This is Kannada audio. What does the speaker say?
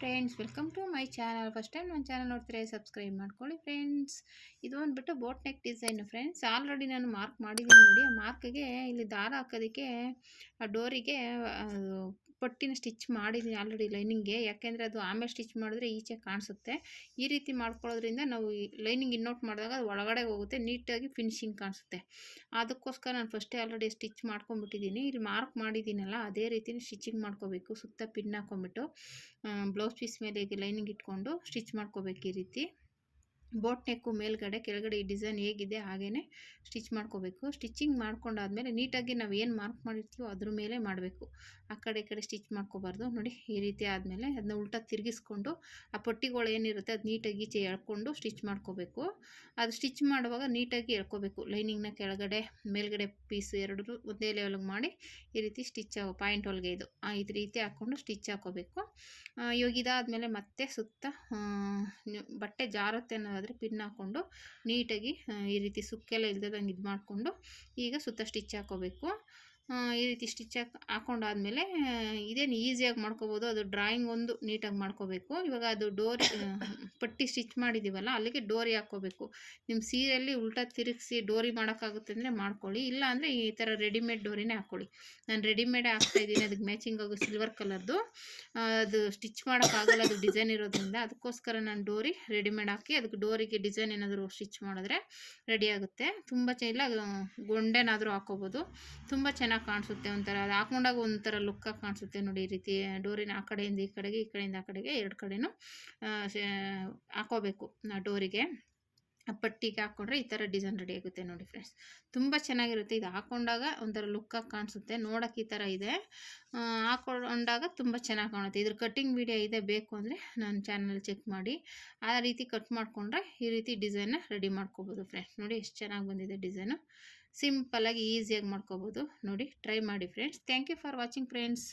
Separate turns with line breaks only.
Friends, welcome to my channel. First time ನನ್ನ ಚಾನಲ್ ನೋಡ್ತಿದ್ರೆ ಸಬ್ಸ್ಕ್ರೈಬ್ ಮಾಡ್ಕೊಳ್ಳಿ ಫ್ರೆಂಡ್ಸ್. ಇದು ಬಂದುಬಿಟ್ಟು boat neck design friends. Already ನಾನು ಮಾರ್ಕ್ ಮಾಡಿದ್ದೀನಿ ನೋಡಿ. ಆ ಮಾರ್ಕ್ಗೆ ಇಲ್ಲಿ ದಾರ ಹಾಕೋದಕ್ಕೆ ಆ ಡೋರಿಗೆ ಪಟ್ಟಿನ ಸ್ಟಿಚ್ ಮಾಡಿದ್ದೀನಿ ಆಲ್ರೆಡಿ ಲೈನಿಂಗ್ಗೆ. ಯಾಕೆಂದರೆ ಅದು ಆಮೇಲೆ ಸ್ಟಿಚ್ ಮಾಡಿದ್ರೆ ಈಚೆ ಕಾಣಿಸುತ್ತೆ. ಈ ರೀತಿ ಮಾಡ್ಕೊಳ್ಳೋದ್ರಿಂದ ನಾವು ಲೈನಿಂಗ್ ಇನ್ನೌಟ್ ಮಾಡಿದಾಗ ಅದು ಒಳಗಡೆ ಹೋಗುತ್ತೆ, ನೀಟಾಗಿ ಫಿನಿಶಿಂಗ್ ಕಾಣಿಸುತ್ತೆ. ಅದಕ್ಕೋಸ್ಕರ ನಾನು ಫಸ್ಟೇ ಆಲ್ರೆಡಿ ಸ್ಟಿಚ್ ಮಾಡ್ಕೊಂಡ್ಬಿಟ್ಟಿದ್ದೀನಿ. ಇಲ್ಲಿ ಮಾರ್ಕ್ ಮಾಡಿದ್ದೀನಲ್ಲ ಅದೇ ರೀತಿ ಸ್ಟಿಚಿಂಗ್ ಮಾಡ್ಕೋಬೇಕು. ಸುತ್ತ ಪಿನ್ ಹಾಕೊಂಡ್ಬಿಟ್ಟು ಬ್ಲೌಸ್ ಪೀಸ್ ಮೇಲೆ ಲೈನಿಂಗ್ ಇಟ್ಕೊಂಡು ಸ್ಟಿಚ್ ಮಾಡ್ಕೋಬೇಕು. ಈ ರೀತಿ ಬೋಟ್ ನೆಕ್ಕು ಮೇಲ್ಗಡೆ ಕೆಳಗಡೆ ಈ ಡಿಸೈನ್ ಹೇಗಿದೆ ಹಾಗೇ ಸ್ಟಿಚ್ ಮಾಡ್ಕೋಬೇಕು. ಸ್ಟಿಚಿಂಗ್ ಮಾಡ್ಕೊಂಡಾದ್ಮೇಲೆ ನೀಟಾಗಿ ನಾವು ಏನು ಮಾರ್ಕ್ ಮಾಡಿರ್ತೀವೋ ಅದ್ರ ಮೇಲೆ ಮಾಡಬೇಕು. ಆ ಕಡೆ ಈ ಕಡೆ ಸ್ಟಿಚ್ ಮಾಡ್ಕೋಬಾರ್ದು ನೋಡಿ. ಈ ರೀತಿ ಆದಮೇಲೆ ಅದನ್ನ ಉಲ್ಟಾ ತಿರುಗಿಸ್ಕೊಂಡು ಆ ಪಟ್ಟಿಗಳು ಏನಿರುತ್ತೆ ಅದು ನೀಟಾಗಿ ಈಚೆ ಎಳ್ಕೊಂಡು ಸ್ಟಿಚ್ ಮಾಡ್ಕೋಬೇಕು. ಅದು ಸ್ಟಿಚ್ ಮಾಡುವಾಗ ನೀಟಾಗಿ ಎಳ್ಕೋಬೇಕು. ಲೈನಿಂಗ್ನ ಕೆಳಗಡೆ ಮೇಲ್ಗಡೆ ಪೀಸ್ ಎರಡು ಒಂದೇ ಲೆವೆಲ್ಗೆ ಮಾಡಿ ಈ ರೀತಿ ಸ್ಟಿಚ್ ಪಾಯಿಂಟ್ ಒಳಗೆ ಇದು ರೀತಿ ಹಾಕ್ಕೊಂಡು ಸ್ಟಿಚ್ ಹಾಕೋಬೇಕು. ಇವಾಗ ಇದಾದಮೇಲೆ ಮತ್ತೆ ಸುತ್ತ ಬಟ್ಟೆ ಜಾರುತ್ತೆ ಅನ್ನೋದಾದರೆ ಪಿನ್ ಹಾಕ್ಕೊಂಡು ನೀಟಾಗಿ ಈ ರೀತಿ ಸುಕ್ಕೆಲ್ಲ ಇಲ್ದಂಗೆ ಇದು ಮಾಡಿಕೊಂಡು ಈಗ ಸುತ್ತ ಸ್ಟಿಚ್ ಹಾಕೋಬೇಕು. ಈ ರೀತಿ ಸ್ಟಿಚ್ ಹಾಕೊಂಡಾದ್ಮೇಲೆ ಇದೇನು ಈಸಿಯಾಗಿ ಮಾಡ್ಕೋಬೋದು. ಅದು ಡ್ರಾಯಿಂಗ್ ಒಂದು ನೀಟಾಗಿ ಮಾಡ್ಕೋಬೇಕು. ಇವಾಗ ಅದು ಡೋರಿ ಪಟ್ಟಿ ಸ್ಟಿಚ್ ಮಾಡಿದ್ದೀವಲ್ಲ ಅಲ್ಲಿಗೆ ಡೋರಿ ಹಾಕ್ಕೋಬೇಕು. ನಿಮ್ಮ ಸೀರೆಯಲ್ಲಿ ಉಲ್ಟಾ ತಿರುಗಿಸಿ ಡೋರಿ ಮಾಡೋಕ್ಕಾಗುತ್ತೆ ಅಂದರೆ ಮಾಡ್ಕೊಳ್ಳಿ, ಇಲ್ಲ ಅಂದರೆ ಈ ಥರ ರೆಡಿಮೇಡ್ ಡೋರಿನೇ ಹಾಕ್ಕೊಳ್ಳಿ. ನಾನು ರೆಡಿಮೇಡೇ ಹಾಕ್ತಾಯಿದ್ದೀನಿ. ಅದಕ್ಕೆ ಮ್ಯಾಚಿಂಗ್ ಆಗೋ ಸಿಲ್ವರ್ ಕಲರ್ದು ಅದು ಸ್ಟಿಚ್ ಮಾಡೋಕ್ಕಾಗಲ್ಲ, ಅದು ಡಿಸೈನ್ ಇರೋದ್ರಿಂದ. ಅದಕ್ಕೋಸ್ಕರ ನಾನು ಡೋರಿ ರೆಡಿಮೇಡ್ ಹಾಕಿ ಅದಕ್ಕೆ ಡೋರಿಗೆ ಡಿಸೈನ್ ಏನಾದರೂ ಸ್ಟಿಚ್ ಮಾಡಿದ್ರೆ ರೆಡಿ ಆಗುತ್ತೆ. ತುಂಬ ಇಲ್ಲ ಗೊಂಡೆನಾದರೂ ಹಾಕ್ಕೋಬೋದು, ತುಂಬ ಚೆನ್ನಾಗಿ ಕಾಣಿಸುತ್ತೆ. ಒಂಥರ ಅದು ಹಾಕೊಂಡಾಗ ಒಂಥರ ಲುಕ್ಕಾಗಿ ಕಾಣಿಸುತ್ತೆ ನೋಡಿ. ಈ ರೀತಿ ಡೋರಿನ ಆ ಕಡೆಯಿಂದ ಈ ಕಡೆಗೆ, ಈ ಕಡೆಯಿಂದ ಆ ಕಡೆಗೆ ಎರಡು ಕಡೆನೂ ಹಾಕೋಬೇಕು. ಡೋರಿಗೆ ಆ ಪಟ್ಟಿಗೆ ಹಾಕ್ಕೊಂಡ್ರೆ ಈ ಥರ ಡಿಸೈನ್ ರೆಡಿ ಆಗುತ್ತೆ ನೋಡಿ ಫ್ರೆಂಡ್ಸ್. ತುಂಬ ಚೆನ್ನಾಗಿರುತ್ತೆ. ಇದು ಹಾಕೊಂಡಾಗ ಒಂಥರ ಲುಕ್ಕಾಗಿ ಕಾಣಿಸುತ್ತೆ. ನೋಡೋಕ್ಕೆ ಈ ಥರ ಇದೆ, ಹಾಕೊಂಡಾಗ ತುಂಬ ಚೆನ್ನಾಗಿ ಕಾಣುತ್ತೆ. ಇದ್ರ ಕಟ್ಟಿಂಗ್ ವಿಡಿಯೋ ಇದೆ, ಬೇಕು ಅಂದರೆ ನನ್ನ ಚಾನಲ್ ಚೆಕ್ ಮಾಡಿ. ಆ ರೀತಿ ಕಟ್ ಮಾಡಿಕೊಂಡ್ರೆ ಈ ರೀತಿ ಡಿಸೈನ್ನ ರೆಡಿ ಮಾಡ್ಕೋಬೋದು ಫ್ರೆಂಡ್ಸ್. ನೋಡಿ ಎಷ್ಟು ಚೆನ್ನಾಗಿ ಬಂದಿದೆ ಡಿಸೈನು. ಸಿಂಪಲ್ಲಾಗಿ ಈಸಿಯಾಗಿ ಮಾಡ್ಕೋಬೋದು ನೋಡಿ. ಟ್ರೈ ಮಾಡಿ friends. Thank you for watching friends.